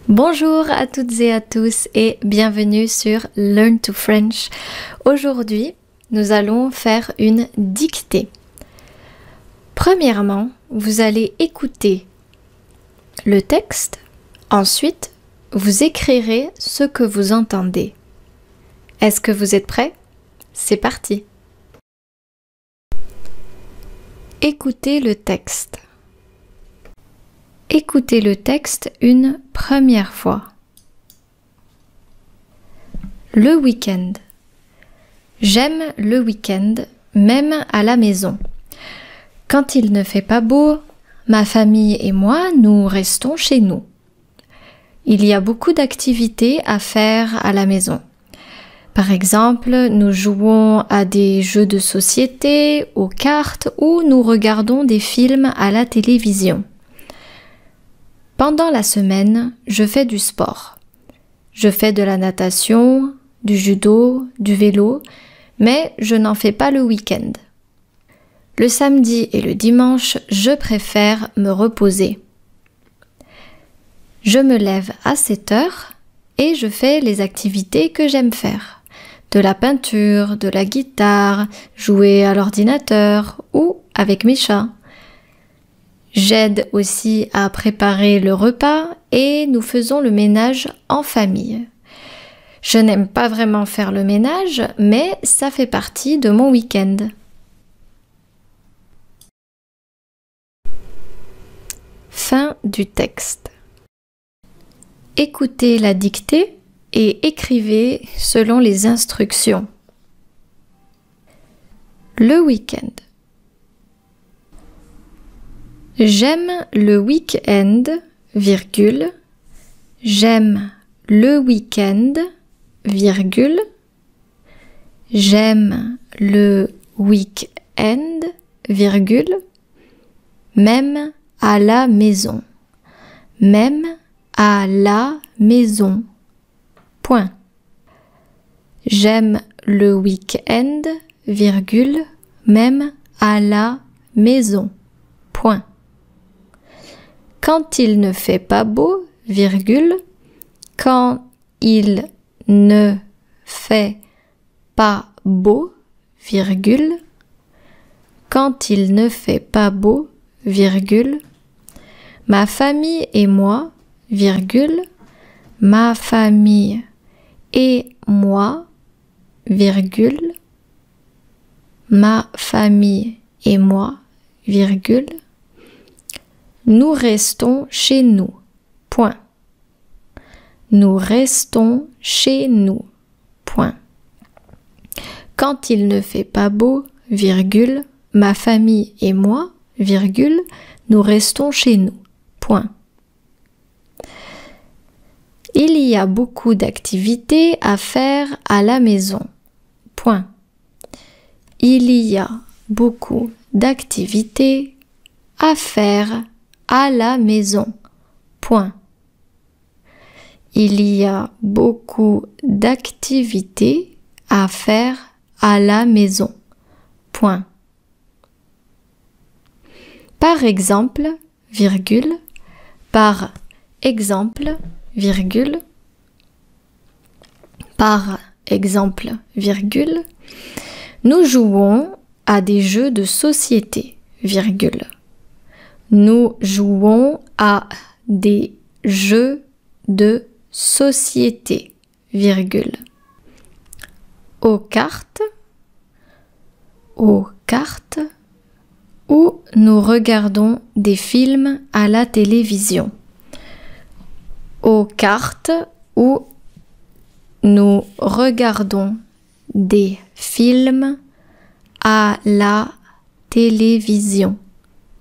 Bonjour à toutes et à tous et bienvenue sur Learn to French. Aujourd'hui, nous allons faire une dictée. Premièrement, vous allez écouter le texte. Ensuite, vous écrirez ce que vous entendez. Est-ce que vous êtes prêts? C'est parti! Écoutez le texte. Écoutez le texte une première fois. Le week-end. J'aime le week-end, même à la maison. Quand il ne fait pas beau, ma famille et moi, nous restons chez nous. Il y a beaucoup d'activités à faire à la maison. Par exemple, nous jouons à des jeux de société, aux cartes ou nous regardons des films à la télévision. Pendant la semaine, je fais du sport. Je fais de la natation, du judo, du vélo, mais je n'en fais pas le week-end. Le samedi et le dimanche, je préfère me reposer. Je me lève à 7 heures et je fais les activités que j'aime faire. De la peinture, de la guitare, jouer à l'ordinateur ou avec mes chats. J'aide aussi à préparer le repas et nous faisons le ménage en famille. Je n'aime pas vraiment faire le ménage, mais ça fait partie de mon week-end. Fin du texte. Écoutez la dictée et écrivez selon les instructions. Le week-end. J'aime le week-end, virgule. J'aime le week-end, virgule. J'aime le week-end, virgule. Même à la maison. Même à la maison. Point. J'aime le week-end, virgule. Même à la maison. Point. Quand il ne fait pas beau, virgule, quand il ne fait pas beau, virgule, quand il ne fait pas beau, virgule, ma famille et moi, virgule, ma famille et moi, virgule, ma famille et moi, virgule, nous restons chez nous. Point. Nous restons chez nous. Point. Quand il ne fait pas beau, virgule, ma famille et moi, virgule, nous restons chez nous. Point. Il y a beaucoup d'activités à faire à la maison. Point. Il y a beaucoup d'activités à faire à la maison. Point. Il y a beaucoup d'activités à faire à la maison. Point. Par exemple, virgule, par exemple, virgule, par exemple, virgule, nous jouons à des jeux de société, virgule. Nous jouons à des jeux de société, virgule. Aux cartes, ou nous regardons des films à la télévision. Aux cartes, ou nous regardons des films à la télévision.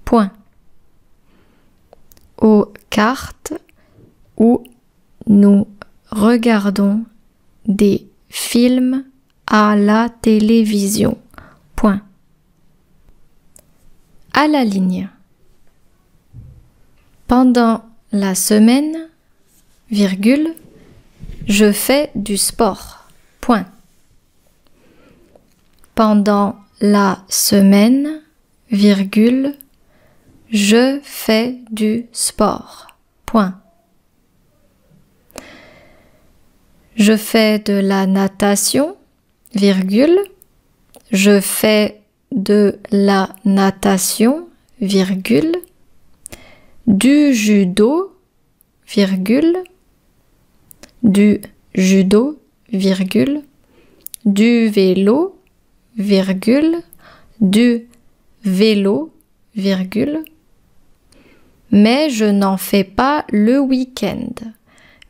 Point. Aux cartes où nous regardons des films à la télévision. Point. À la ligne. Pendant la semaine, virgule, je fais du sport. Point. Pendant la semaine, virgule, je fais du sport. Point. Je fais de la natation, virgule. Je fais de la natation, virgule. Du judo, virgule. Du judo, virgule. Du vélo, virgule. Du vélo, virgule. Mais je n'en fais pas le week-end.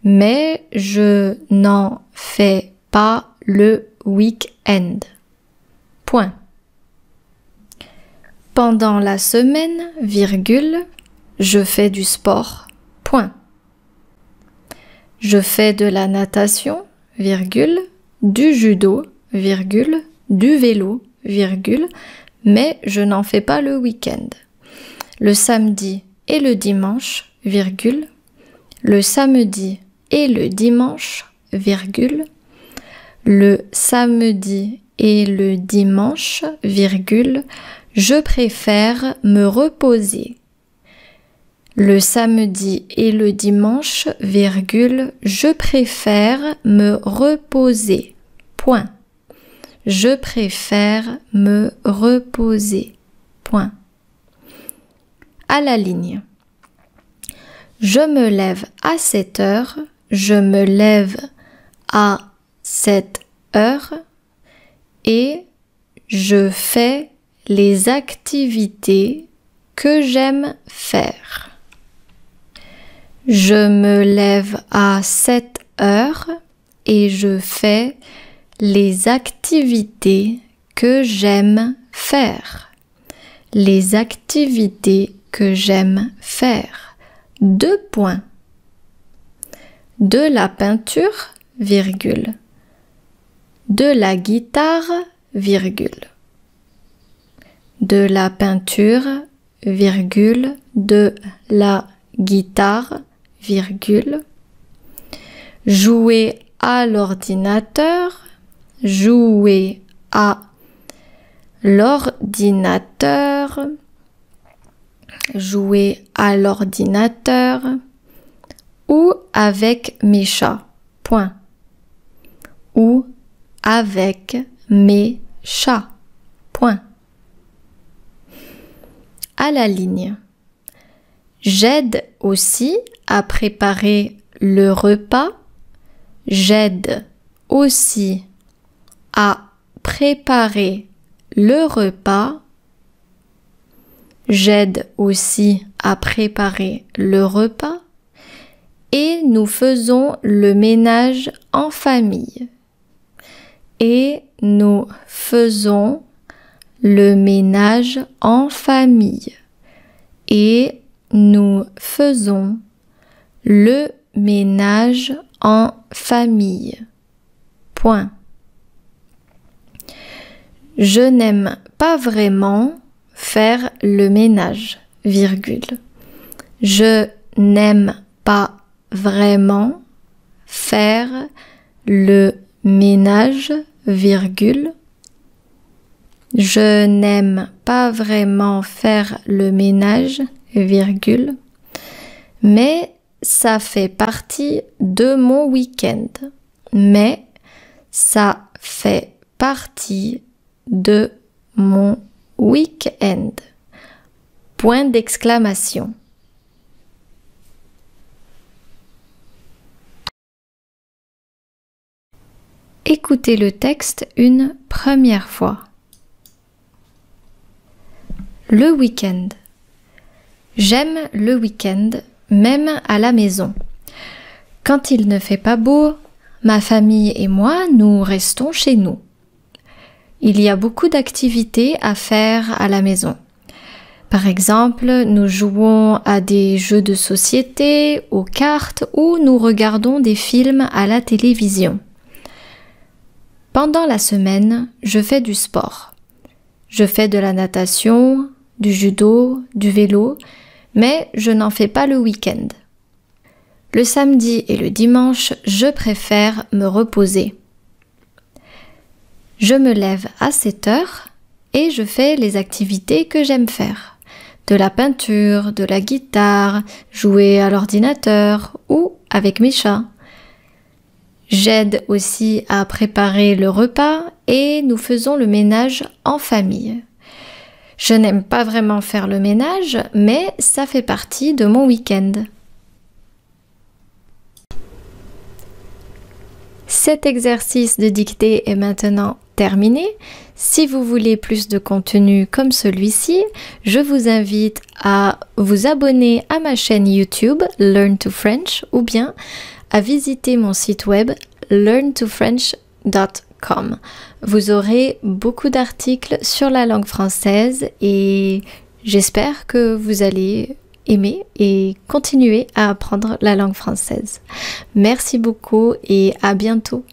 Mais je n'en fais pas le week-end. Point. Pendant la semaine, virgule, je fais du sport. Point. Je fais de la natation, virgule, du judo, virgule, du vélo, virgule, mais je n'en fais pas le week-end. Le samedi et le dimanche, virgule, le samedi et le dimanche, virgule, le samedi et le dimanche, virgule, je préfère me reposer. Le samedi et le dimanche, virgule, je préfère me reposer. Point. Je préfère me reposer. Point. À la ligne. Je me lève à 7 heures. Je me lève à 7 heures et je fais les activités que j'aime faire. Je me lève à 7 heures et je fais les activités que j'aime faire. Les activités que j'aime faire. 2 points. De la peinture, virgule. De la guitare, virgule. De la peinture, virgule. De la guitare, virgule. Jouer à l'ordinateur, jouer à l'ordinateur, jouer à l'ordinateur ou avec mes chats. Point. Ou avec mes chats. Point. À la ligne. J'aide aussi à préparer le repas. J'aide aussi à préparer le repas. J'aide aussi à préparer le repas. Et nous faisons le ménage en famille. Et nous faisons le ménage en famille. Et nous faisons le ménage en famille. Point. Je n'aime pas vraiment faire le ménage, virgule. Je n'aime pas vraiment faire le ménage, virgule. Je n'aime pas vraiment faire le ménage, virgule. Mais ça fait partie de mon week-end. Mais ça fait partie de mon week-end. Point d'exclamation. Écoutez le texte une première fois. Le week-end. J'aime le week-end, même à la maison. Quand il ne fait pas beau, ma famille et moi, nous restons chez nous. Il y a beaucoup d'activités à faire à la maison. Par exemple, nous jouons à des jeux de société, aux cartes ou nous regardons des films à la télévision. Pendant la semaine, je fais du sport. Je fais de la natation, du judo, du vélo, mais je n'en fais pas le week-end. Le samedi et le dimanche, je préfère me reposer. Je me lève à 7 heures et je fais les activités que j'aime faire. De la peinture, de la guitare, jouer à l'ordinateur ou avec mes chats. J'aide aussi à préparer le repas et nous faisons le ménage en famille. Je n'aime pas vraiment faire le ménage, mais ça fait partie de mon week-end. Cet exercice de dictée est maintenant terminé. Si vous voulez plus de contenu comme celui-ci, je vous invite à vous abonner à ma chaîne YouTube Learn to French ou bien à visiter mon site web learntofrench.com. Vous aurez beaucoup d'articles sur la langue française et j'espère que vous allez aimer et continuer à apprendre la langue française. Merci beaucoup et à bientôt.